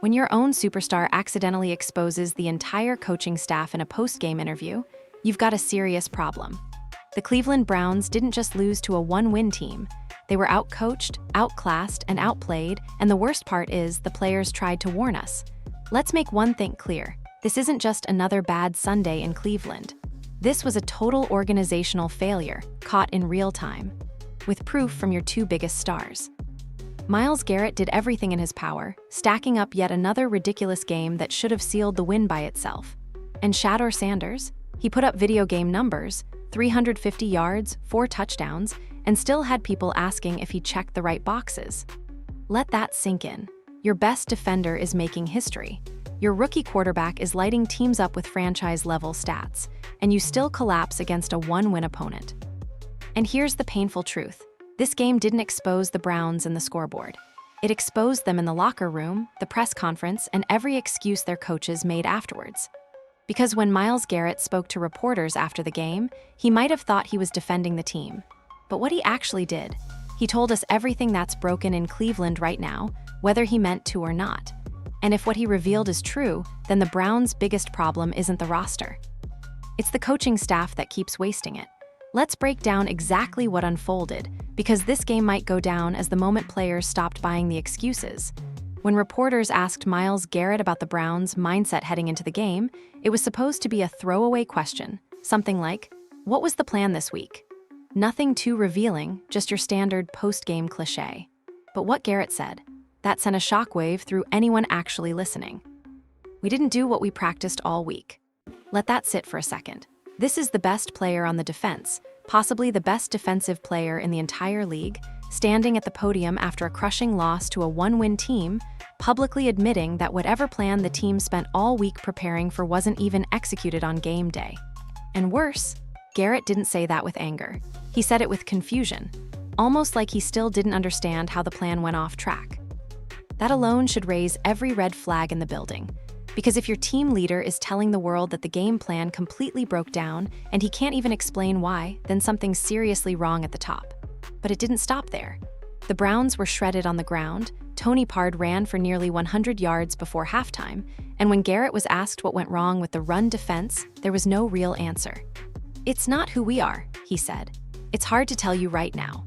When your own superstar accidentally exposes the entire coaching staff in a post-game interview, you've got a serious problem. The Cleveland Browns didn't just lose to a one-win team. They were outcoached, outclassed, and outplayed, and the worst part is the players tried to warn us. Let's make one thing clear. This isn't just another bad Sunday in Cleveland. This was a total organizational failure, caught in real time, with proof from your two biggest stars. Miles Garrett did everything in his power, stacking up yet another ridiculous game that should have sealed the win by itself. And Shadore Sanders? He put up video game numbers, 350 yards, 4 touchdowns, and still had people asking if he checked the right boxes. Let that sink in. Your best defender is making history. Your rookie quarterback is lighting teams up with franchise-level stats, and you still collapse against a one-win opponent. And here's the painful truth. This game didn't expose the Browns and the scoreboard. It exposed them in the locker room, the press conference, and every excuse their coaches made afterwards. Because when Miles Garrett spoke to reporters after the game, he might have thought he was defending the team. But what he actually did, he told us everything that's broken in Cleveland right now, whether he meant to or not. And if what he revealed is true, then the Browns' biggest problem isn't the roster. It's the coaching staff that keeps wasting it. Let's break down exactly what unfolded, because this game might go down as the moment players stopped buying the excuses. When reporters asked Miles Garrett about the Browns' mindset heading into the game, it was supposed to be a throwaway question, something like, "What was the plan this week?" Nothing too revealing, just your standard post-game cliché. But what Garrett said, that sent a shockwave through anyone actually listening. "We didn't do what we practiced all week." Let that sit for a second. This is the best player on the defense, possibly the best defensive player in the entire league, standing at the podium after a crushing loss to a one-win team, publicly admitting that whatever plan the team spent all week preparing for wasn't even executed on game day. And worse, Garrett didn't say that with anger. He said it with confusion, almost like he still didn't understand how the plan went off track. That alone should raise every red flag in the building. Because if your team leader is telling the world that the game plan completely broke down and he can't even explain why, then something's seriously wrong at the top. But it didn't stop there. The Browns were shredded on the ground, Tony Pard ran for nearly 100 yards before halftime, and when Garrett was asked what went wrong with the run defense, there was no real answer. "It's not who we are," he said. "It's hard to tell you right now.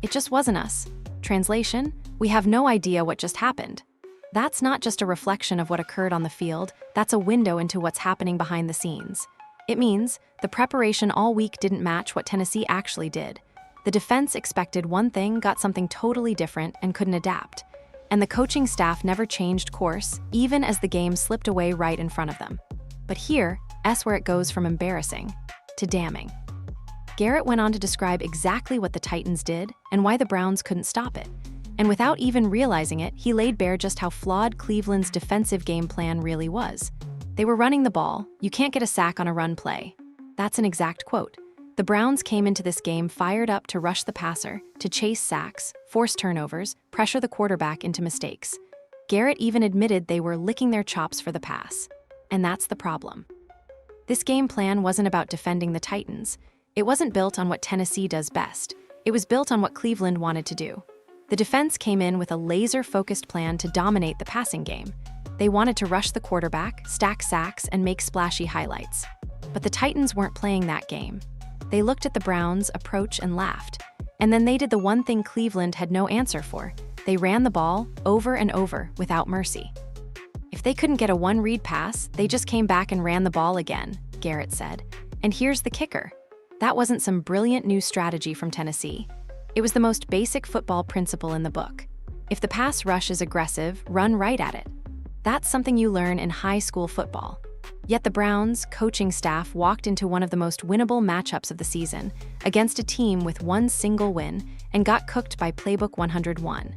It just wasn't us." Translation, we have no idea what just happened. That's not just a reflection of what occurred on the field, that's a window into what's happening behind the scenes. It means the preparation all week didn't match what Tennessee actually did. The defense expected one thing, got something totally different, and couldn't adapt. And the coaching staff never changed course, even as the game slipped away right in front of them. But here's where it goes from embarrassing to damning. Garrett went on to describe exactly what the Titans did and why the Browns couldn't stop it. And without even realizing it, he laid bare just how flawed Cleveland's defensive game plan really was. They were running the ball. You can't get a sack on a run play. That's an exact quote. The Browns came into this game fired up to rush the passer, to chase sacks, force turnovers, pressure the quarterback into mistakes. Garrett even admitted they were licking their chops for the pass. And that's the problem. This game plan wasn't about defending the Titans. It wasn't built on what Tennessee does best. It was built on what Cleveland wanted to do. The defense came in with a laser-focused plan to dominate the passing game. They wanted to rush the quarterback, stack sacks, and make splashy highlights. But the Titans weren't playing that game. They looked at the Browns' approach and laughed. And then they did the one thing Cleveland had no answer for. They ran the ball over and over without mercy. If they couldn't get a one-read pass, they just came back and ran the ball again, Garrett said. And here's the kicker. That wasn't some brilliant new strategy from Tennessee. It was the most basic football principle in the book. If the pass rush is aggressive, run right at it. That's something you learn in high school football. Yet the Browns' coaching staff walked into one of the most winnable matchups of the season against a team with one single win and got cooked by Playbook 101.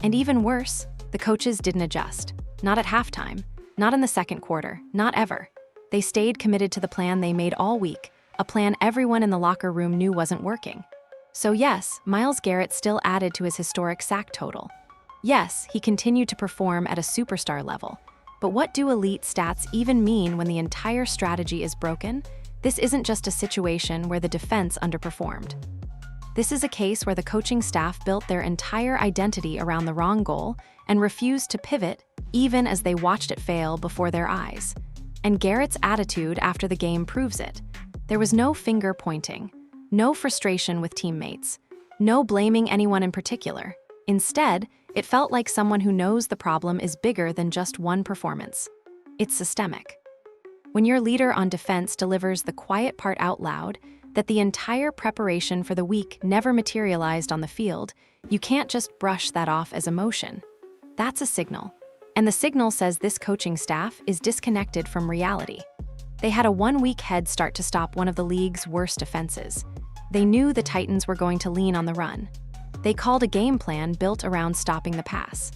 And even worse, the coaches didn't adjust. Not at halftime, not in the second quarter, not ever. They stayed committed to the plan they made all week, a plan everyone in the locker room knew wasn't working. So yes, Myles Garrett still added to his historic sack total. Yes, he continued to perform at a superstar level. But what do elite stats even mean when the entire strategy is broken? This isn't just a situation where the defense underperformed. This is a case where the coaching staff built their entire identity around the wrong goal and refused to pivot even as they watched it fail before their eyes. And Garrett's attitude after the game proves it. There was no finger pointing, no frustration with teammates, no blaming anyone in particular. Instead, it felt like someone who knows the problem is bigger than just one performance. It's systemic. When your leader on defense delivers the quiet part out loud, that the entire preparation for the week never materialized on the field, you can't just brush that off as emotion. That's a signal. And the signal says this coaching staff is disconnected from reality. They had a 1-week head start to stop one of the league's worst offenses. They knew the Titans were going to lean on the run. They called a game plan built around stopping the pass.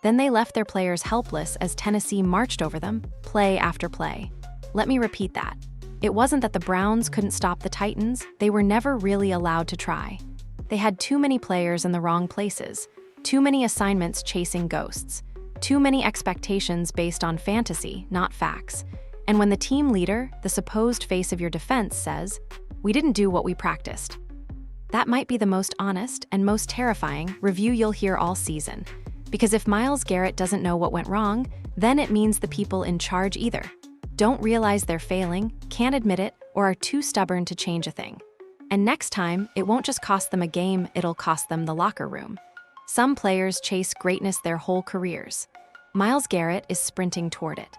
Then they left their players helpless as Tennessee marched over them, play after play. Let me repeat that. It wasn't that the Browns couldn't stop the Titans, they were never really allowed to try. They had too many players in the wrong places, too many assignments chasing ghosts, too many expectations based on fantasy, not facts. And when the team leader, the supposed face of your defense, says, "We didn't do what we practiced," that might be the most honest and most terrifying review you'll hear all season. Because if Miles Garrett doesn't know what went wrong, then it means the people in charge either don't realize they're failing, can't admit it, or are too stubborn to change a thing. And next time, it won't just cost them a game, it'll cost them the locker room. Some players chase greatness their whole careers. Miles Garrett is sprinting toward it.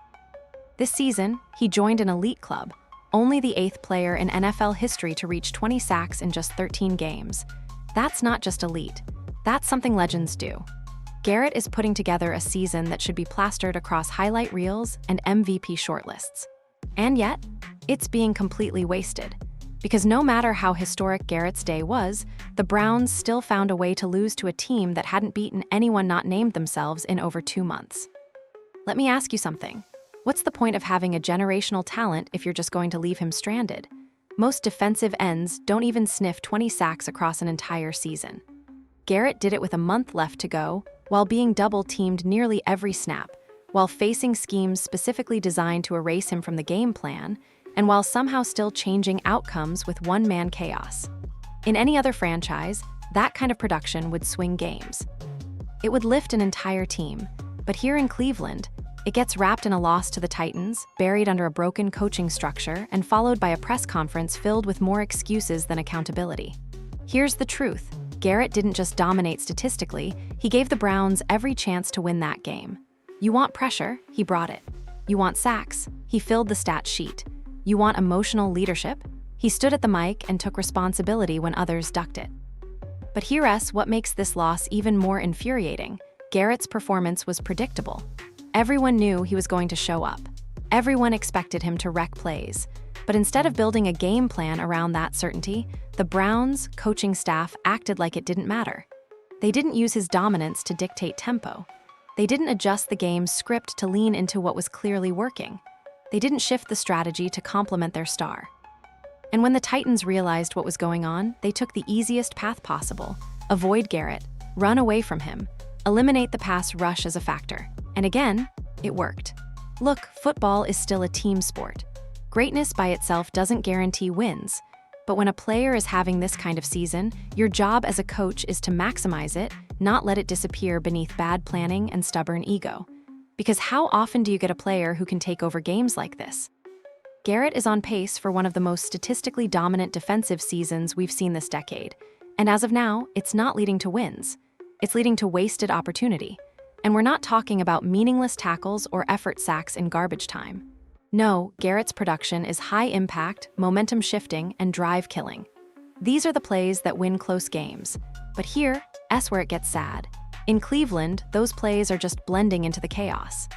This season, he joined an elite club, only the 8th player in NFL history to reach 20 sacks in just 13 games. That's not just elite. That's something legends do. Garrett is putting together a season that should be plastered across highlight reels and MVP shortlists. And yet, it's being completely wasted. Because no matter how historic Garrett's day was, the Browns still found a way to lose to a team that hadn't beaten anyone not named themselves in over 2 months. Let me ask you something. What's the point of having a generational talent if you're just going to leave him stranded? Most defensive ends don't even sniff 20 sacks across an entire season. Garrett did it with a month left to go, while being double-teamed nearly every snap, while facing schemes specifically designed to erase him from the game plan, and while somehow still changing outcomes with one-man chaos. In any other franchise, that kind of production would swing games. It would lift an entire team, but here in Cleveland, it gets wrapped in a loss to the Titans, buried under a broken coaching structure, and followed by a press conference filled with more excuses than accountability. Here's the truth. Garrett didn't just dominate statistically, he gave the Browns every chance to win that game. You want pressure? He brought it. You want sacks? He filled the stat sheet. You want emotional leadership? He stood at the mic and took responsibility when others ducked it. But here's what makes this loss even more infuriating. Garrett's performance was predictable. Everyone knew he was going to show up. Everyone expected him to wreck plays. But instead of building a game plan around that certainty, the Browns' coaching staff acted like it didn't matter. They didn't use his dominance to dictate tempo. They didn't adjust the game's script to lean into what was clearly working. They didn't shift the strategy to complement their star. And when the Titans realized what was going on, they took the easiest path possible. Avoid Garrett, run away from him, eliminate the pass rush as a factor. And again, it worked. Look, football is still a team sport. Greatness by itself doesn't guarantee wins. But when a player is having this kind of season, your job as a coach is to maximize it, not let it disappear beneath bad planning and stubborn ego. Because how often do you get a player who can take over games like this? Garrett is on pace for one of the most statistically dominant defensive seasons we've seen this decade. And as of now, it's not leading to wins. It's leading to wasted opportunity. And we're not talking about meaningless tackles or effort sacks in garbage time. No, Garrett's production is high impact, momentum shifting, and drive killing. These are the plays that win close games. But here's where it gets sad. In Cleveland, those plays are just blending into the chaos.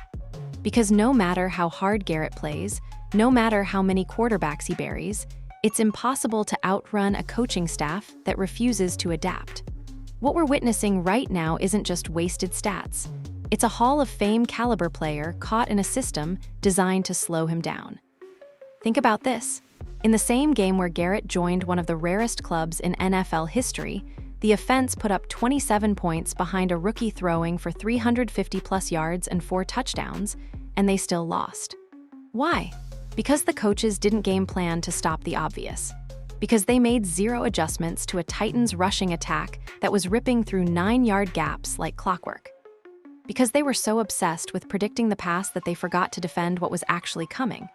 Because no matter how hard Garrett plays, no matter how many quarterbacks he buries, it's impossible to outrun a coaching staff that refuses to adapt. What we're witnessing right now isn't just wasted stats. It's a Hall of Fame caliber player caught in a system designed to slow him down. Think about this. In the same game where Garrett joined one of the rarest clubs in NFL history, the offense put up 27 points behind a rookie throwing for 350-plus yards and 4 touchdowns, and they still lost. Why? Because the coaches didn't game plan to stop the obvious. Because they made 0 adjustments to a Titans rushing attack that was ripping through 9-yard gaps like clockwork. Because they were so obsessed with predicting the past that they forgot to defend what was actually coming.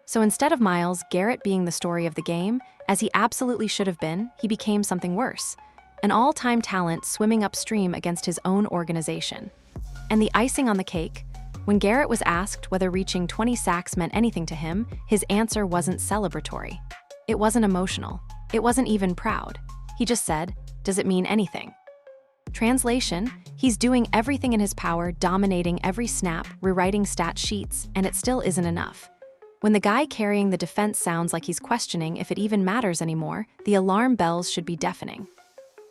So instead of Myles Garrett being the story of the game, as he absolutely should have been, he became something worse. An all-time talent swimming upstream against his own organization. And the icing on the cake, when Garrett was asked whether reaching 20 sacks meant anything to him, his answer wasn't celebratory. It wasn't emotional. It wasn't even proud. He just said, "Does it mean anything?" Translation, he's doing everything in his power, dominating every snap, rewriting stat sheets, and it still isn't enough. When the guy carrying the defense sounds like he's questioning if it even matters anymore, the alarm bells should be deafening.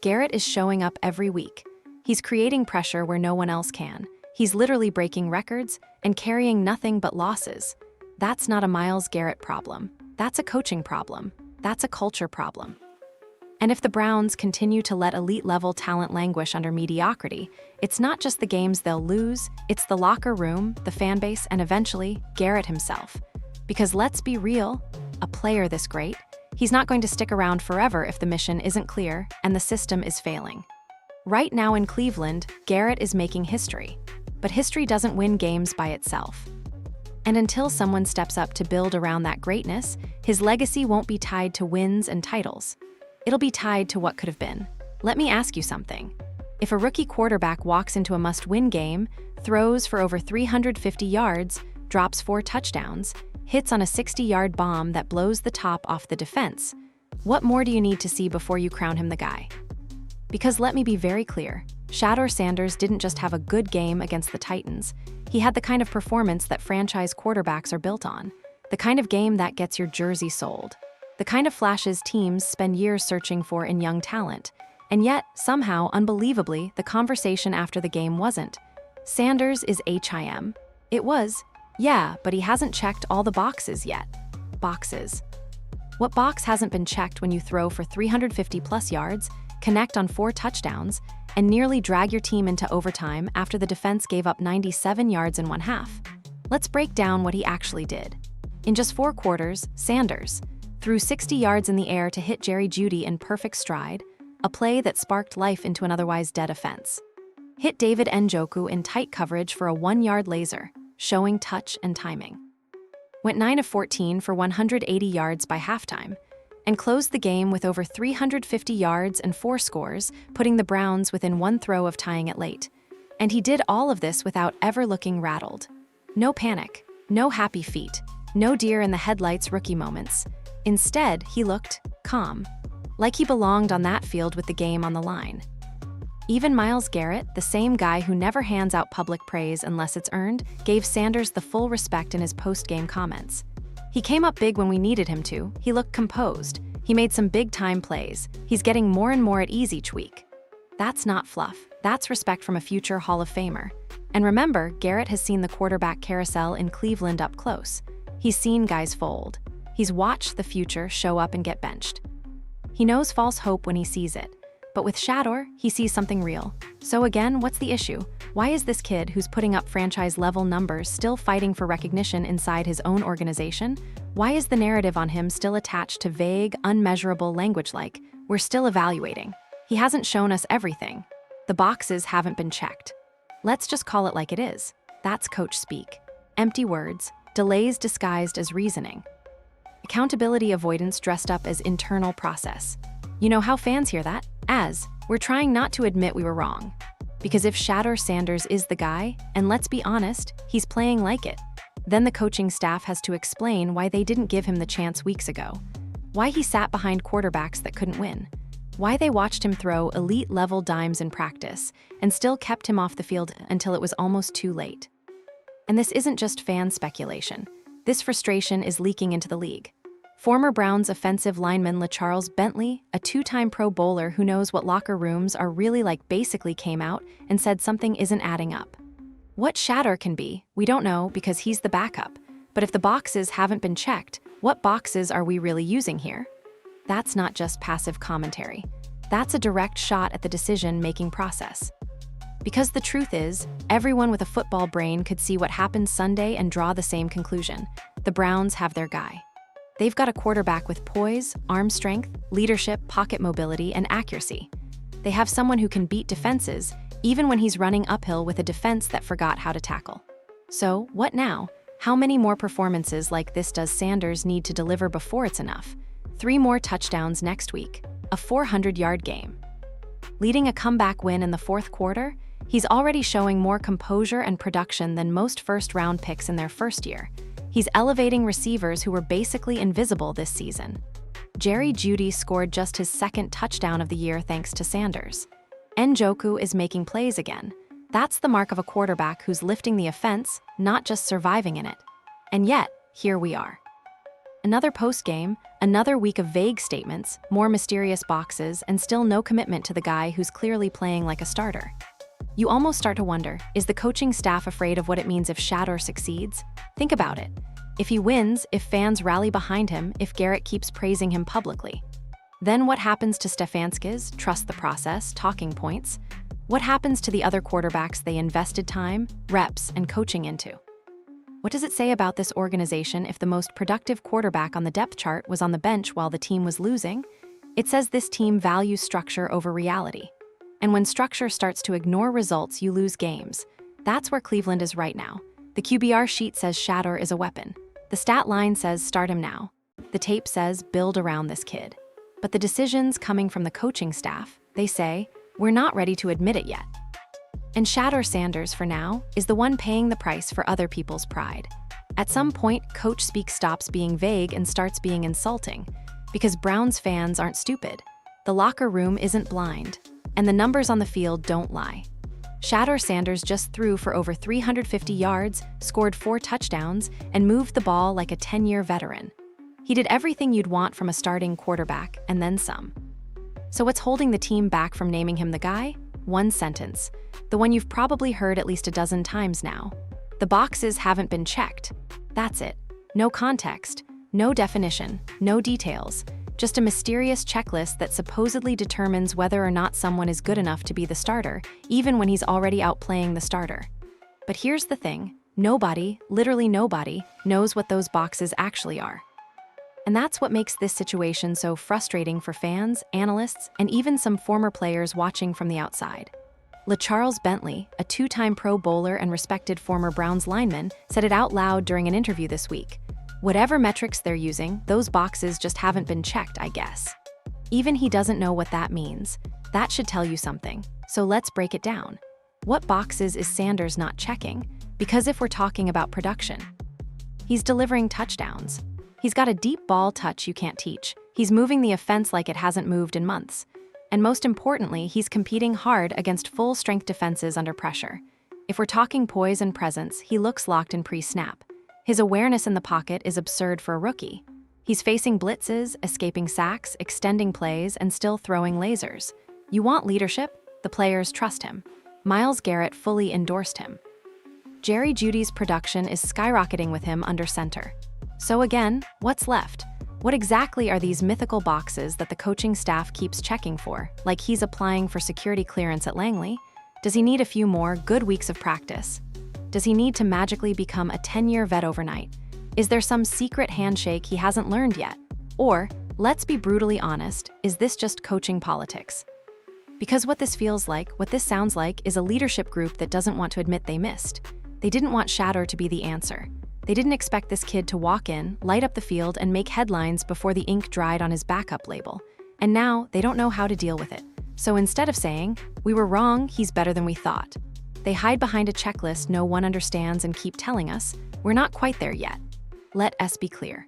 Garrett is showing up every week. He's creating pressure where no one else can. He's literally breaking records and carrying nothing but losses. That's not a Myles Garrett problem. That's a coaching problem. That's a culture problem. And if the Browns continue to let elite-level talent languish under mediocrity, it's not just the games they'll lose, it's the locker room, the fan base, and eventually, Garrett himself. Because let's be real, a player this great, he's not going to stick around forever if the mission isn't clear and the system is failing. Right now in Cleveland, Garrett is making history. But history doesn't win games by itself. And until someone steps up to build around that greatness, his legacy won't be tied to wins and titles. It'll be tied to what could have been. Let me ask you something. If a rookie quarterback walks into a must-win game, throws for over 350 yards, drops 4 touchdowns, hits on a 60-yard bomb that blows the top off the defense, what more do you need to see before you crown him the guy? Because let me be very clear, Shadore Sanders didn't just have a good game against the Titans. He had the kind of performance that franchise quarterbacks are built on, the kind of game that gets your jersey sold. The kind of flashes teams spend years searching for in young talent. And yet, somehow, unbelievably, the conversation after the game wasn't. Sanders is HIM. It was, yeah, but he hasn't checked all the boxes yet. Boxes. What box hasn't been checked when you throw for 350-plus yards, connect on 4 touchdowns, and nearly drag your team into overtime after the defense gave up 97 yards in one half? Let's break down what he actually did. In just 4 quarters, Sanders threw 60 yards in the air to hit Jerry Jeudy in perfect stride, a play that sparked life into an otherwise dead offense. Hit David Njoku in tight coverage for a 1-yard laser, showing touch and timing. Went 9 of 14 for 180 yards by halftime, and closed the game with over 350 yards and 4 scores, putting the Browns within 1 throw of tying it late. And he did all of this without ever looking rattled. No panic, no happy feet, no deer in the headlights rookie moments. Instead, he looked calm, like he belonged on that field with the game on the line. Even Miles Garrett, the same guy who never hands out public praise unless it's earned, gave Sanders the full respect in his post-game comments. He came up big when we needed him to, he looked composed, he made some big-time plays, he's getting more and more at ease each week. That's not fluff, that's respect from a future Hall of Famer. And remember, Garrett has seen the quarterback carousel in Cleveland up close. He's seen guys fold. He's watched the future show up and get benched. He knows false hope when he sees it. But with Shedeur, he sees something real. So again, what's the issue? Why is this kid who's putting up franchise-level numbers still fighting for recognition inside his own organization? Why is the narrative on him still attached to vague, unmeasurable language like, "We're still evaluating"? He hasn't shown us everything. The boxes haven't been checked. Let's just call it like it is. That's coach speak. Empty words, delays disguised as reasoning. Accountability avoidance dressed up as internal process. You know how fans hear that? As, we're trying not to admit we were wrong. Because if Shadore Sanders is the guy, and let's be honest, he's playing like it, then the coaching staff has to explain why they didn't give him the chance weeks ago. Why he sat behind quarterbacks that couldn't win. Why they watched him throw elite-level dimes in practice and still kept him off the field until it was almost too late. And this isn't just fan speculation. This frustration is leaking into the league. Former Browns offensive lineman LaCharles Bentley, a 2-time Pro Bowler who knows what locker rooms are really like, basically came out and said something isn't adding up. What Shedeur can be, we don't know because he's the backup. But if the boxes haven't been checked, what boxes are we really using here? That's not just passive commentary. That's a direct shot at the decision-making process. Because the truth is, everyone with a football brain could see what happened Sunday and draw the same conclusion. The Browns have their guy. They've got a quarterback with poise, arm strength, leadership, pocket mobility, and accuracy. They have someone who can beat defenses, even when he's running uphill with a defense that forgot how to tackle. So, what now? How many more performances like this does Sanders need to deliver before it's enough? 3 more touchdowns next week, a 400-yard game. Leading a comeback win in the fourth quarter, he's already showing more composure and production than most first-round picks in their first year. He's elevating receivers who were basically invisible this season. Jerry Jeudy scored just his second touchdown of the year thanks to Sanders. Njoku is making plays again. That's the mark of a quarterback who's lifting the offense, not just surviving in it. And yet, here we are. Another postgame, another week of vague statements, more mysterious boxes, and still no commitment to the guy who's clearly playing like a starter. You almost start to wonder, is the coaching staff afraid of what it means if Shadore succeeds? Think about it. If he wins, if fans rally behind him, if Garrett keeps praising him publicly. Then what happens to Stefanski's trust the process, talking points? What happens to the other quarterbacks they invested time, reps, and coaching into? What does it say about this organization if the most productive quarterback on the depth chart was on the bench while the team was losing? It says this team values structure over reality. And when structure starts to ignore results, you lose games. That's where Cleveland is right now. The QBR sheet says Shadore is a weapon. The stat line says start him now. The tape says build around this kid. But the decisions coming from the coaching staff, they say, we're not ready to admit it yet. And Shadore Sanders, for now, is the one paying the price for other people's pride. At some point, coach speak stops being vague and starts being insulting. Because Browns fans aren't stupid. The locker room isn't blind. And the numbers on the field don't lie. Shadore Sanders just threw for over 350 yards, scored 4 touchdowns, and moved the ball like a 10-year veteran. He did everything you'd want from a starting quarterback, and then some. So what's holding the team back from naming him the guy? One sentence. The one you've probably heard at least a dozen times now. The boxes haven't been checked. That's it. No context, no definition, no details. Just a mysterious checklist that supposedly determines whether or not someone is good enough to be the starter, even when he's already outplaying the starter. But here's the thing. Nobody, literally nobody, knows what those boxes actually are. And that's what makes this situation so frustrating for fans, analysts, and even some former players watching from the outside. LaCharles Bentley, a 2-time Pro Bowler and respected former Browns lineman, said it out loud during an interview this week. Whatever metrics they're using, those boxes just haven't been checked, I guess. Even he doesn't know what that means. That should tell you something. So let's break it down. What boxes is Sanders not checking? Because if we're talking about production, he's delivering touchdowns. He's got a deep ball touch you can't teach. He's moving the offense like it hasn't moved in months. And most importantly, he's competing hard against full-strength defenses under pressure. If we're talking poise and presence, he looks locked in pre-snap. His awareness in the pocket is absurd for a rookie. He's facing blitzes, escaping sacks, extending plays, and still throwing lasers. You want leadership? The players trust him. Miles Garrett fully endorsed him. Jerry Jeudy's production is skyrocketing with him under center. So again, what's left? What exactly are these mythical boxes that the coaching staff keeps checking for, like he's applying for security clearance at Langley? Does he need a few more good weeks of practice? Does he need to magically become a 10-year vet overnight? Is there some secret handshake he hasn't learned yet? Or, let's be brutally honest, is this just coaching politics? Because what this feels like, what this sounds like, is a leadership group that doesn't want to admit they missed. They didn't want Shedeur to be the answer. They didn't expect this kid to walk in, light up the field, and make headlines before the ink dried on his backup label. And now, they don't know how to deal with it. So instead of saying, "We were wrong, he's better than we thought," they hide behind a checklist no one understands and keep telling us, "We're not quite there yet." Let us be clear.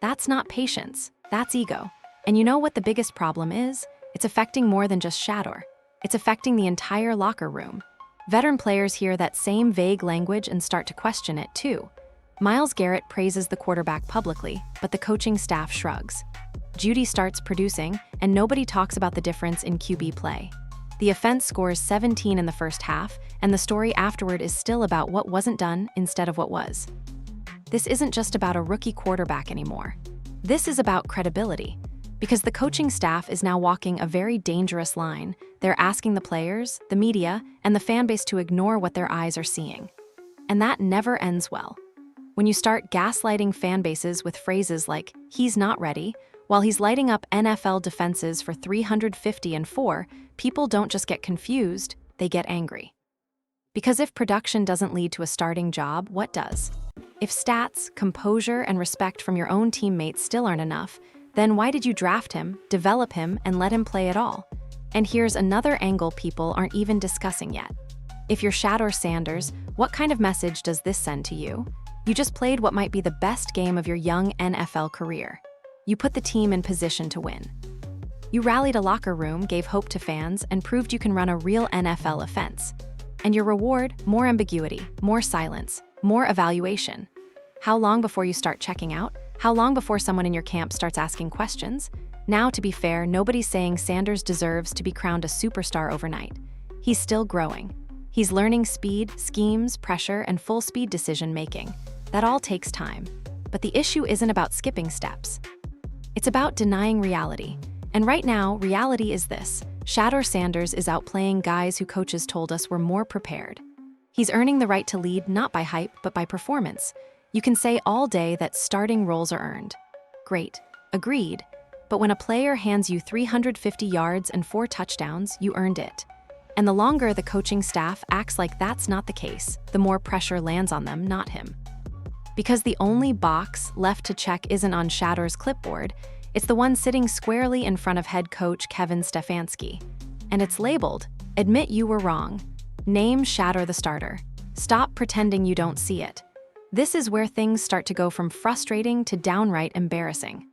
That's not patience, that's ego. And you know what the biggest problem is? It's affecting more than just Shedeur. It's affecting the entire locker room. Veteran players hear that same vague language and start to question it too. Miles Garrett praises the quarterback publicly, but the coaching staff shrugs. Jeudy starts producing, and nobody talks about the difference in QB play. The offense scores 17 in the first half, and the story afterward is still about what wasn't done instead of what was. This isn't just about a rookie quarterback anymore. This is about credibility. Because the coaching staff is now walking a very dangerous line. They're asking the players, the media, and the fan base to ignore what their eyes are seeing. And that never ends well. When you start gaslighting fan bases with phrases like, "He's not ready," while he's lighting up NFL defenses for 350 and 4, people don't just get confused, they get angry. Because if production doesn't lead to a starting job, what does? If stats, composure, and respect from your own teammates still aren't enough, then why did you draft him, develop him, and let him play at all? And here's another angle people aren't even discussing yet. If you're Shadore Sanders, what kind of message does this send to you? You just played what might be the best game of your young NFL career. You put the team in position to win. You rallied a locker room, gave hope to fans, and proved you can run a real NFL offense. And your reward? More ambiguity, more silence, more evaluation. How long before you start checking out? How long before someone in your camp starts asking questions? Now, to be fair, nobody's saying Sanders deserves to be crowned a superstar overnight. He's still growing. He's learning speed, schemes, pressure, and full-speed decision-making. That all takes time. But the issue isn't about skipping steps. It's about denying reality. And right now, reality is this. Shadore Sanders is outplaying guys who coaches told us were more prepared. He's earning the right to lead not by hype, but by performance. You can say all day that starting roles are earned. Great. Agreed. But when a player hands you 350 yards and 4 touchdowns, you earned it. And the longer the coaching staff acts like that's not the case, the more pressure lands on them, not him. Because the only box left to check isn't on Shadore's clipboard, it's the one sitting squarely in front of head coach Kevin Stefanski. And it's labeled, "Admit you were wrong. Name Shedeur the starter. Stop pretending you don't see it." This is where things start to go from frustrating to downright embarrassing.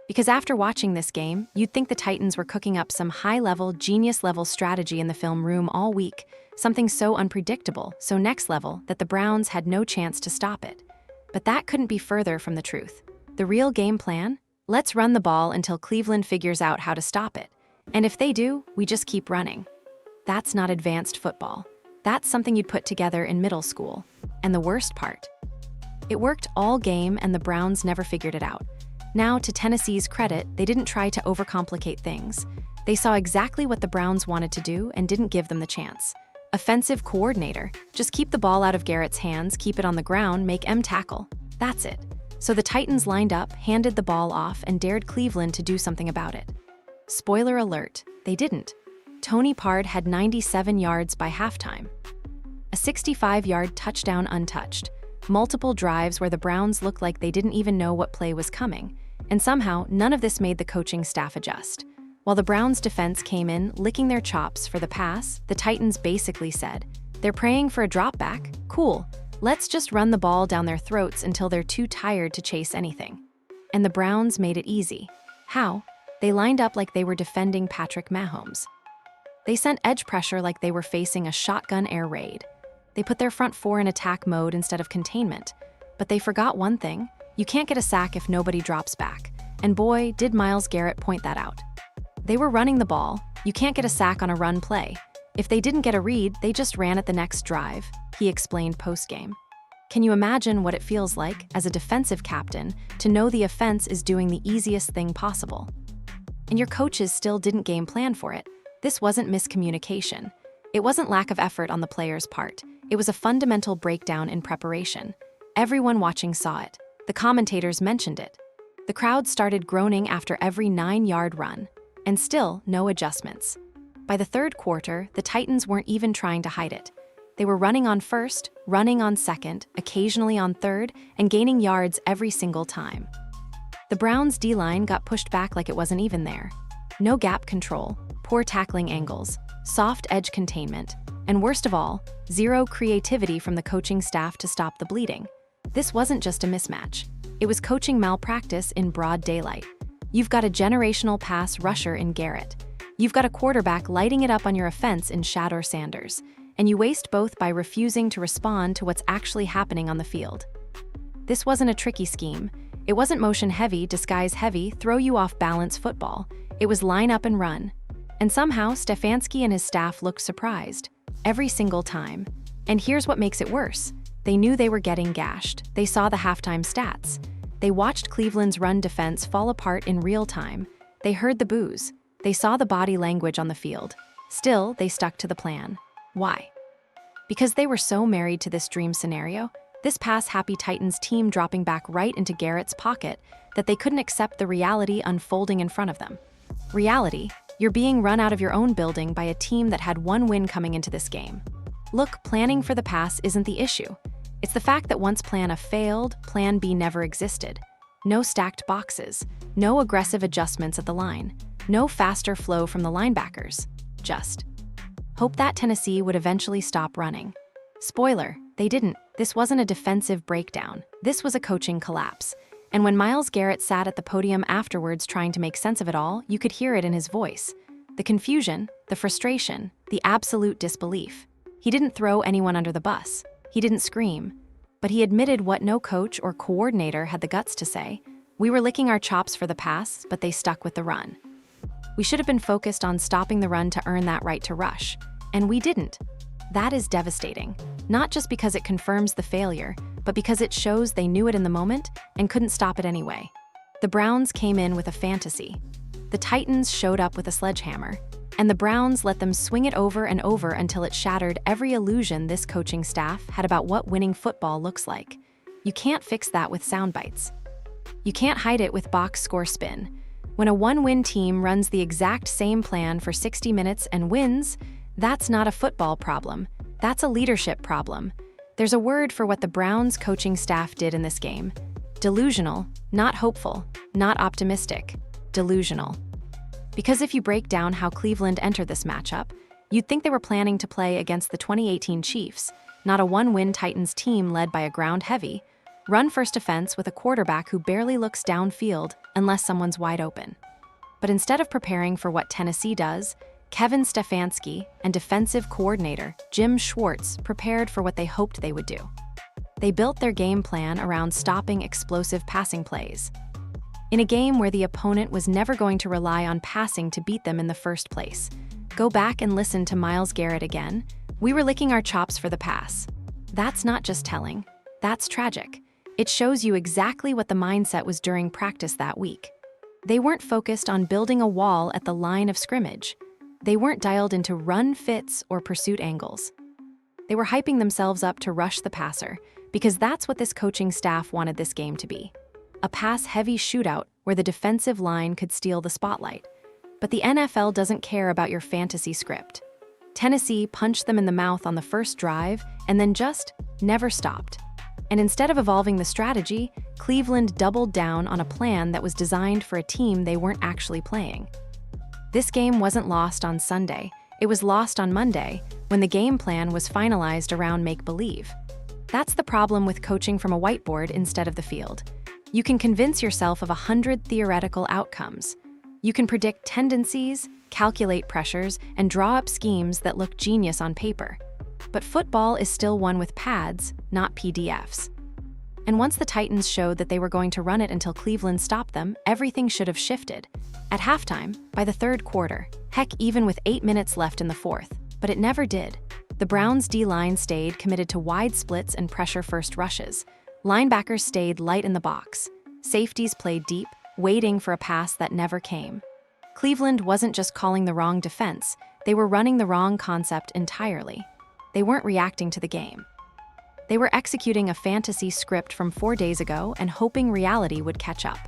Because after watching this game, you'd think the Titans were cooking up some high-level, genius-level strategy in the film room all week, something so unpredictable, so next-level, that the Browns had no chance to stop it. But that couldn't be further from the truth. The real game plan? Let's run the ball until Cleveland figures out how to stop it. And if they do, we just keep running. That's not advanced football. That's something you'd put together in middle school. And the worst part? It worked all game and the Browns never figured it out. Now, to Tennessee's credit, they didn't try to overcomplicate things. They saw exactly what the Browns wanted to do and didn't give them the chance. Offensive coordinator. Just keep the ball out of Garrett's hands, keep it on the ground, make M tackle. That's it. So the Titans lined up, handed the ball off, and dared Cleveland to do something about it. Spoiler alert, they didn't. Tony Pollard had 97 yards by halftime. A 65-yard touchdown untouched. Multiple drives where the Browns looked like they didn't even know what play was coming. And somehow, none of this made the coaching staff adjust. While the Browns' defense came in, licking their chops for the pass, the Titans basically said, "They're praying for a drop back? Cool. Let's just run the ball down their throats until they're too tired to chase anything." And the Browns made it easy. How? They lined up like they were defending Patrick Mahomes. They sent edge pressure like they were facing a shotgun air raid. They put their front four in attack mode instead of containment. But they forgot one thing. You can't get a sack if nobody drops back. And boy, did Miles Garrett point that out. They were running the ball. You can't get a sack on a run play. If they didn't get a read, they just ran at the next drive, he explained postgame. Can you imagine what it feels like, as a defensive captain, to know the offense is doing the easiest thing possible? And your coaches still didn't game plan for it. This wasn't miscommunication. It wasn't lack of effort on the players' part. It was a fundamental breakdown in preparation. Everyone watching saw it. The commentators mentioned it. The crowd started groaning after every 9-yard run. And still, no adjustments. By the third quarter, the Titans weren't even trying to hide it. They were running on first, running on second, occasionally on third, and gaining yards every single time. The Browns' D-line got pushed back like it wasn't even there. No gap control, poor tackling angles, soft edge containment, and worst of all, zero creativity from the coaching staff to stop the bleeding. This wasn't just a mismatch. It was coaching malpractice in broad daylight. You've got a generational pass rusher in Garrett. You've got a quarterback lighting it up on your offense in Shadore Sanders, and you waste both by refusing to respond to what's actually happening on the field. This wasn't a tricky scheme. It wasn't motion-heavy, disguise-heavy, throw-you-off-balance football. It was line up and run. And somehow, Stefanski and his staff looked surprised. Every single time. And here's what makes it worse. They knew they were getting gashed. They saw the halftime stats. They watched Cleveland's run defense fall apart in real time. They heard the boos. They saw the body language on the field. Still, they stuck to the plan. Why? Because they were so married to this dream scenario, this pass-happy Titans team dropping back right into Garrett's pocket, that they couldn't accept the reality unfolding in front of them. Reality? You're being run out of your own building by a team that had one win coming into this game. Look, planning for the pass isn't the issue. It's the fact that once Plan A failed, Plan B never existed. No stacked boxes, no aggressive adjustments at the line, no faster flow from the linebackers. Just hope that Tennessee would eventually stop running. Spoiler, they didn't. This wasn't a defensive breakdown. This was a coaching collapse. And when Miles Garrett sat at the podium afterwards trying to make sense of it all, you could hear it in his voice. The confusion, the frustration, the absolute disbelief. He didn't throw anyone under the bus. He didn't scream. But he admitted what no coach or coordinator had the guts to say. We were licking our chops for the pass, but they stuck with the run. We should have been focused on stopping the run to earn that right to rush. And we didn't. That is devastating. Not just because it confirms the failure, but because it shows they knew it in the moment and couldn't stop it anyway. The Browns came in with a fantasy. The Titans showed up with a sledgehammer, and the Browns let them swing it over and over until it shattered every illusion this coaching staff had about what winning football looks like. You can't fix that with sound bites. You can't hide it with box score spin. When a one-win team runs the exact same plan for 60 minutes and wins, that's not a football problem. That's a leadership problem. There's a word for what the Browns coaching staff did in this game. Delusional, not hopeful, not optimistic. Delusional. Because if you break down how Cleveland entered this matchup, you'd think they were planning to play against the 2018 Chiefs, not a one-win Titans team led by a ground-heavy, run-first offense with a quarterback who barely looks downfield unless someone's wide open. But instead of preparing for what Tennessee does, Kevin Stefanski and defensive coordinator Jim Schwartz prepared for what they hoped they would do. They built their game plan around stopping explosive passing plays. In a game where the opponent was never going to rely on passing to beat them in the first place. Go back and listen to Miles Garrett again. We were licking our chops for the pass. That's not just telling. That's tragic. It shows you exactly what the mindset was during practice that week. They weren't focused on building a wall at the line of scrimmage. They weren't dialed into run fits or pursuit angles. They were hyping themselves up to rush the passer, because that's what this coaching staff wanted this game to be. A pass-heavy shootout where the defensive line could steal the spotlight. But the NFL doesn't care about your fantasy script. Tennessee punched them in the mouth on the first drive and then just never stopped. And instead of evolving the strategy, Cleveland doubled down on a plan that was designed for a team they weren't actually playing. This game wasn't lost on Sunday. It was lost on Monday, when the game plan was finalized around make-believe. That's the problem with coaching from a whiteboard instead of the field. You can convince yourself of 100 theoretical outcomes. You can predict tendencies, calculate pressures, and draw up schemes that look genius on paper. But football is still won with pads, not PDFs. And once the Titans showed that they were going to run it until Cleveland stopped them, everything should have shifted. At halftime, by the third quarter, heck, even with 8 minutes left in the fourth, but it never did. The Browns' D-line stayed committed to wide splits and pressure-first rushes. Linebackers stayed light in the box. Safeties played deep, waiting for a pass that never came. Cleveland wasn't just calling the wrong defense, they were running the wrong concept entirely. They weren't reacting to the game. They were executing a fantasy script from 4 days ago and hoping reality would catch up.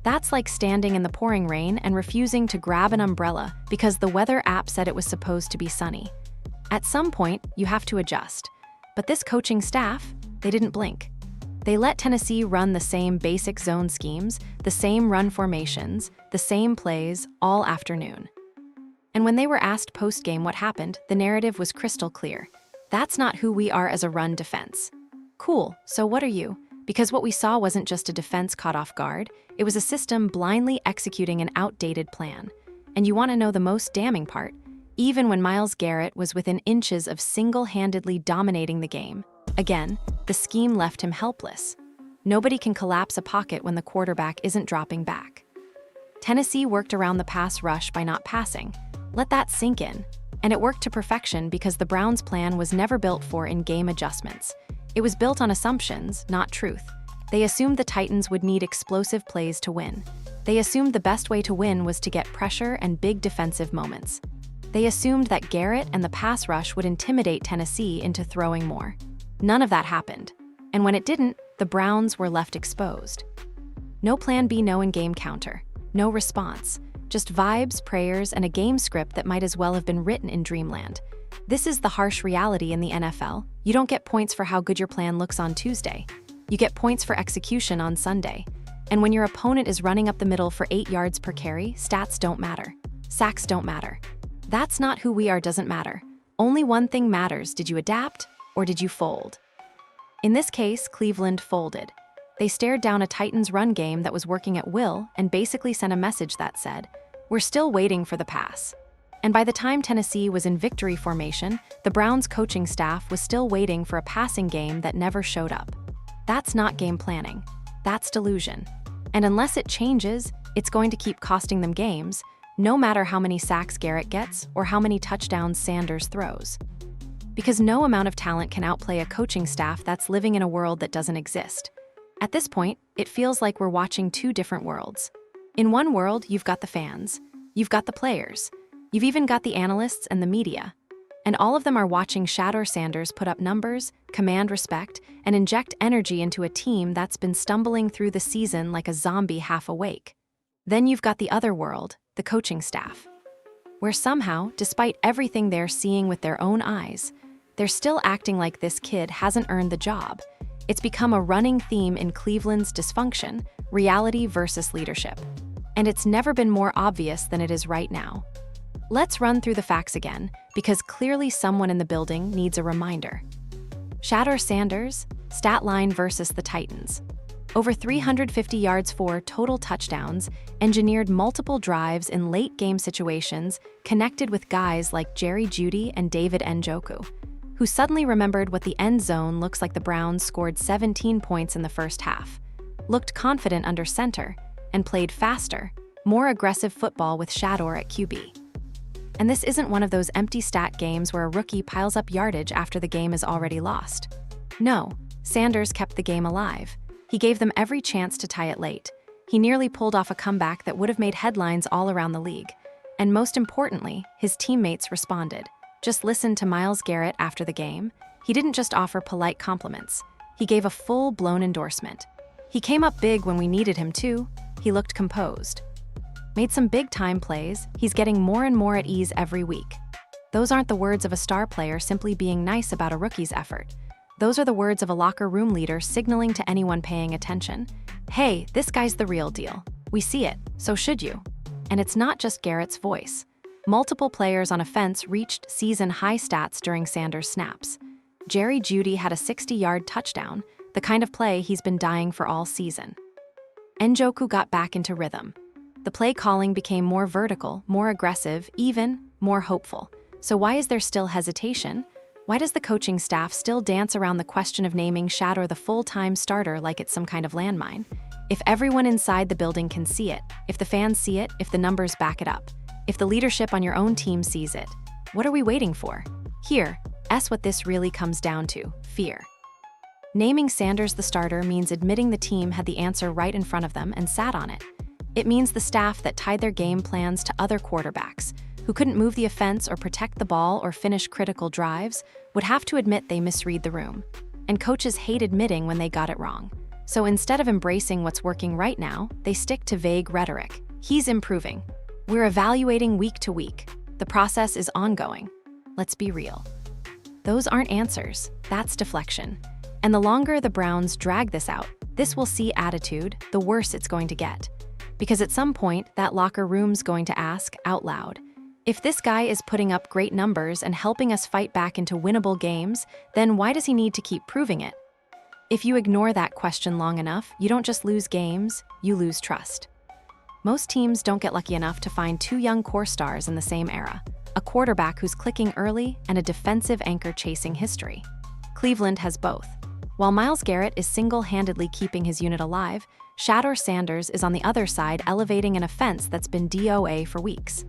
That's like standing in the pouring rain and refusing to grab an umbrella because the weather app said it was supposed to be sunny. At some point, you have to adjust. But this coaching staff, they didn't blink. They let Tennessee run the same basic zone schemes, the same run formations, the same plays all afternoon. And when they were asked post-game what happened, the narrative was crystal clear. That's not who we are as a run defense. Cool, so what are you? Because what we saw wasn't just a defense caught off guard, it was a system blindly executing an outdated plan. And you want to know the most damning part? Even when Myles Garrett was within inches of single-handedly dominating the game, again, the scheme left him helpless. Nobody can collapse a pocket when the quarterback isn't dropping back. Tennessee worked around the pass rush by not passing. Let that sink in. And it worked to perfection because the Browns' plan was never built for in-game adjustments. It was built on assumptions, not truth. They assumed the Titans would need explosive plays to win. They assumed the best way to win was to get pressure and big defensive moments. They assumed that Garrett and the pass rush would intimidate Tennessee into throwing more. None of that happened. And when it didn't, the Browns were left exposed. No plan B, no in-game counter. No response. Just vibes, prayers, and a game script that might as well have been written in dreamland. This is the harsh reality in the NFL. You don't get points for how good your plan looks on Tuesday. You get points for execution on Sunday. And when your opponent is running up the middle for 8 yards per carry, stats don't matter. Sacks don't matter. That's not who we are, doesn't matter. Only one thing matters: did you adapt or did you fold? In this case, Cleveland folded. They stared down a Titans run game that was working at will and basically sent a message that said, "We're still waiting for the pass." And by the time Tennessee was in victory formation, the Browns coaching staff was still waiting for a passing game that never showed up. That's not game planning. That's delusion. And unless it changes, it's going to keep costing them games, no matter how many sacks Garrett gets or how many touchdowns Sanders throws. Because no amount of talent can outplay a coaching staff that's living in a world that doesn't exist. At this point, it feels like we're watching two different worlds. In one world, you've got the fans, you've got the players, you've even got the analysts and the media. And all of them are watching Shadore Sanders put up numbers, command respect, and inject energy into a team that's been stumbling through the season like a zombie half awake. Then you've got the other world, the coaching staff, where somehow, despite everything they're seeing with their own eyes, they're still acting like this kid hasn't earned the job. It's become a running theme in Cleveland's dysfunction, reality versus leadership. And it's never been more obvious than it is right now. Let's run through the facts again, because clearly someone in the building needs a reminder. Shadore Sanders, stat line versus the Titans. Over 350 yards, 4 total touchdowns, engineered multiple drives in late-game situations, connected with guys like Jerry Jeudy and David Njoku, who suddenly remembered what the end zone looks like. The Browns scored 17 points in the first half, looked confident under center, and played faster, more aggressive football with Shedeur at QB. And this isn't one of those empty stat games where a rookie piles up yardage after the game is already lost. No, Sanders kept the game alive. He gave them every chance to tie it late. He nearly pulled off a comeback that would have made headlines all around the league. And most importantly, his teammates responded. Just listen to Miles Garrett after the game. He didn't just offer polite compliments. He gave a full-blown endorsement. He came up big when we needed him too. He looked composed. Made some big-time plays. He's getting more and more at ease every week. Those aren't the words of a star player simply being nice about a rookie's effort. Those are the words of a locker room leader signaling to anyone paying attention, "Hey, this guy's the real deal. We see it, so should you." And it's not just Garrett's voice. Multiple players on offense reached season-high stats during Sanders' snaps. Jerry Jeudy had a 60-yard touchdown, the kind of play he's been dying for all season. Njoku got back into rhythm. The play calling became more vertical, more aggressive, even more hopeful. So why is there still hesitation? Why does the coaching staff still dance around the question of naming Shedeur the full-time starter like it's some kind of landmine? If everyone inside the building can see it, if the fans see it, if the numbers back it up, if the leadership on your own team sees it, what are we waiting for? Here, what this really comes down to: fear. Naming Sanders the starter means admitting the team had the answer right in front of them and sat on it. It means the staff that tied their game plans to other quarterbacks, who couldn't move the offense or protect the ball or finish critical drives, would have to admit they misread the room. And coaches hate admitting when they got it wrong. So instead of embracing what's working right now, they stick to vague rhetoric. He's improving. We're evaluating week to week. The process is ongoing. Let's be real. Those aren't answers. That's deflection. And the longer the Browns drag this out, this will see attitude, the worse it's going to get. Because at some point, that locker room's going to ask out loud, if this guy is putting up great numbers and helping us fight back into winnable games, then why does he need to keep proving it? If you ignore that question long enough, you don't just lose games, you lose trust. Most teams don't get lucky enough to find two young core stars in the same era, a quarterback who's clicking early and a defensive anchor chasing history. Cleveland has both. While Miles Garrett is single-handedly keeping his unit alive, Shadore Sanders is on the other side elevating an offense that's been DOA for weeks.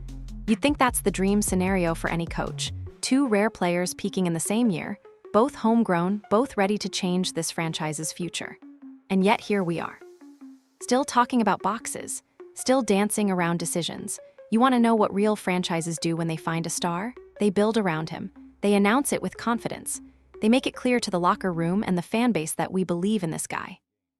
You'd think that's the dream scenario for any coach. Two rare players peaking in the same year, both homegrown, both ready to change this franchise's future. And yet here we are. Still talking about boxes, still dancing around decisions. You want to know what real franchises do when they find a star? They build around him. They announce it with confidence. They make it clear to the locker room and the fan base that we believe in this guy.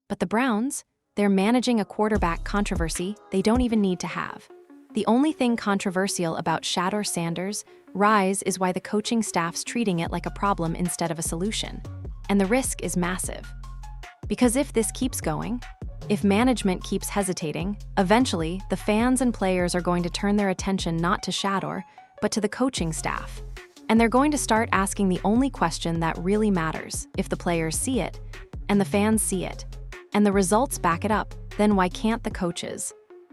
But the Browns, they're managing a quarterback controversy they don't even need to have. The only thing controversial about Shadore Sanders' rise is why the coaching staff's treating it like a problem instead of a solution. And the risk is massive. Because if this keeps going, if management keeps hesitating, eventually the fans and players are going to turn their attention not to Shadore, but to the coaching staff. And they're going to start asking the only question that really matters: if the players see it, and the fans see it, and the results back it up, then why can't the coaches?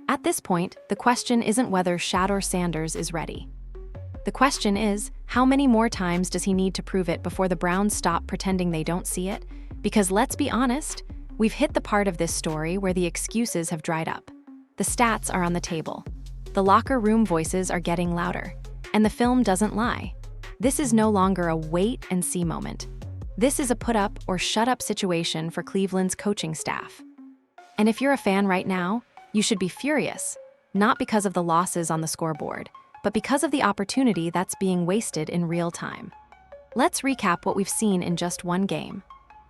At this point, the question isn't whether Shadore Sanders is ready. The question is, how many more times does he need to prove it before the Browns stop pretending they don't see it? Because let's be honest, we've hit the part of this story where the excuses have dried up. The stats are on the table. The locker room voices are getting louder. And the film doesn't lie. This is no longer a wait and see moment. This is a put up or shut up situation for Cleveland's coaching staff. And if you're a fan right now, you should be furious, not because of the losses on the scoreboard, but because of the opportunity that's being wasted in real time. Let's recap what we've seen in just one game.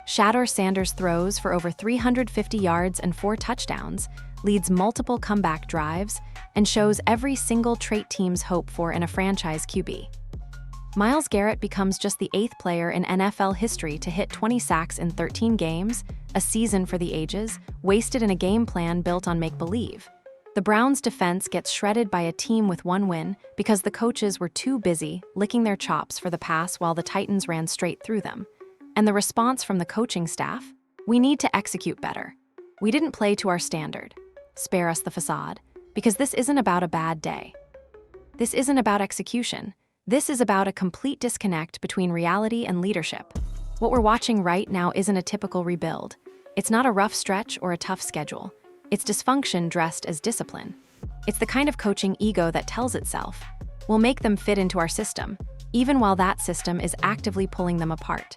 Shadore Sanders throws for over 350 yards and 4 touchdowns, leads multiple comeback drives, and shows every single trait teams hope for in a franchise QB. Miles Garrett becomes just the 8th player in NFL history to hit 20 sacks in 13 games, a season for the ages, wasted in a game plan built on make-believe. The Browns' defense gets shredded by a team with 1 win because the coaches were too busy licking their chops for the pass while the Titans ran straight through them. And the response from the coaching staff? We need to execute better. We didn't play to our standard. Spare us the facade, because this isn't about a bad day. This isn't about execution. This is about a complete disconnect between reality and leadership. What we're watching right now isn't a typical rebuild. It's not a rough stretch or a tough schedule. It's dysfunction dressed as discipline. It's the kind of coaching ego that tells itself, we'll make them fit into our system, even while that system is actively pulling them apart.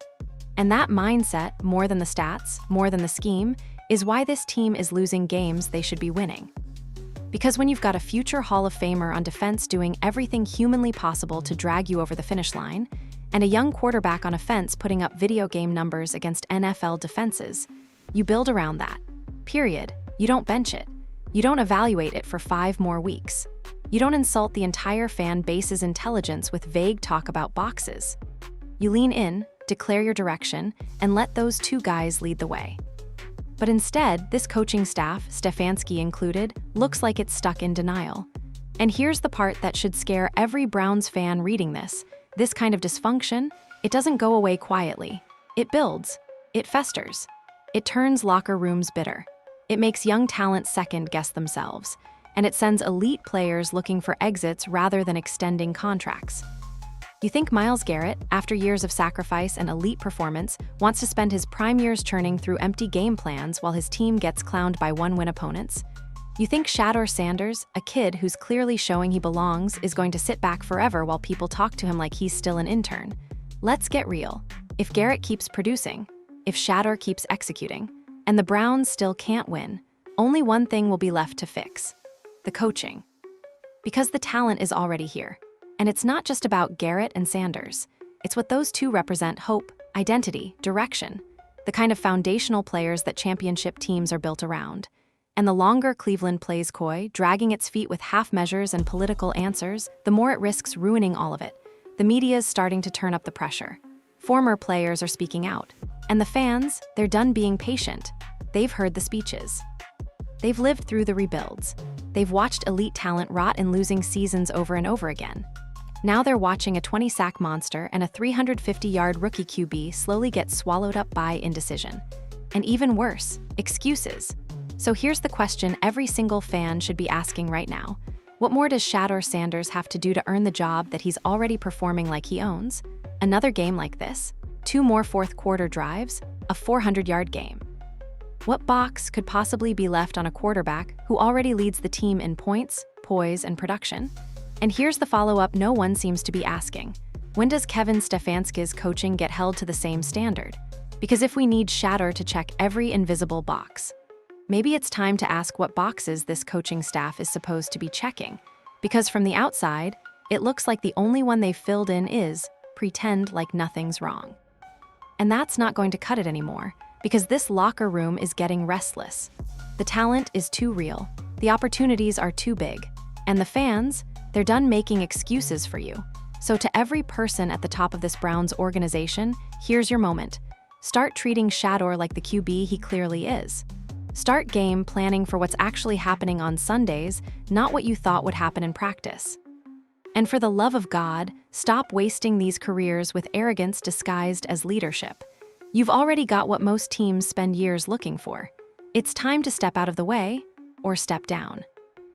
And that mindset, more than the stats, more than the scheme, is why this team is losing games they should be winning. Because when you've got a future Hall of Famer on defense doing everything humanly possible to drag you over the finish line, and a young quarterback on offense putting up video game numbers against NFL defenses, you build around that. Period. You don't bench it. You don't evaluate it for 5 more weeks. You don't insult the entire fan base's intelligence with vague talk about boxes. You lean in, declare your direction, and let those 2 guys lead the way. But instead, this coaching staff, Stefanski included, looks like it's stuck in denial. And here's the part that should scare every Browns fan reading this. This kind of dysfunction, it doesn't go away quietly. It builds. It festers. It turns locker rooms bitter. It makes young talent second-guess themselves. And it sends elite players looking for exits rather than extending contracts. You think Miles Garrett, after years of sacrifice and elite performance, wants to spend his prime years churning through empty game plans while his team gets clowned by 1-win opponents? You think Shadore Sanders, a kid who's clearly showing he belongs, is going to sit back forever while people talk to him like he's still an intern? Let's get real. If Garrett keeps producing, if Shadore keeps executing, and the Browns still can't win, only one thing will be left to fix: the coaching. Because the talent is already here. And it's not just about Garrett and Sanders. It's what those 2 represent: hope, identity, direction, the kind of foundational players that championship teams are built around. And the longer Cleveland plays coy, dragging its feet with half measures and political answers, the more it risks ruining all of it. The media's starting to turn up the pressure. Former players are speaking out. And the fans, they're done being patient. They've heard the speeches. They've lived through the rebuilds. They've watched elite talent rot in losing seasons over and over again. Now they're watching a 20-sack monster and a 350-yard rookie QB slowly get swallowed up by indecision. And even worse, excuses. So here's the question every single fan should be asking right now. What more does Shadore Sanders have to do to earn the job that he's already performing like he owns? Another game like this? 2 more fourth-quarter drives? A 400-yard game? What box could possibly be left on a quarterback who already leads the team in points, poise, and production? And here's the follow-up no one seems to be asking. When does Kevin Stefanski's coaching get held to the same standard? Because if we need Shedeur to check every invisible box, maybe it's time to ask what boxes this coaching staff is supposed to be checking. Because from the outside, it looks like the only one they've filled in is pretend like nothing's wrong. And that's not going to cut it anymore, because this locker room is getting restless. The talent is too real. The opportunities are too big. And the fans, they're done making excuses for you. So to every person at the top of this Browns organization, here's your moment. Start treating Shadore like the QB he clearly is. Start game planning for what's actually happening on Sundays, not what you thought would happen in practice. And for the love of God, stop wasting these careers with arrogance disguised as leadership. You've already got what most teams spend years looking for. It's time to step out of the way or step down.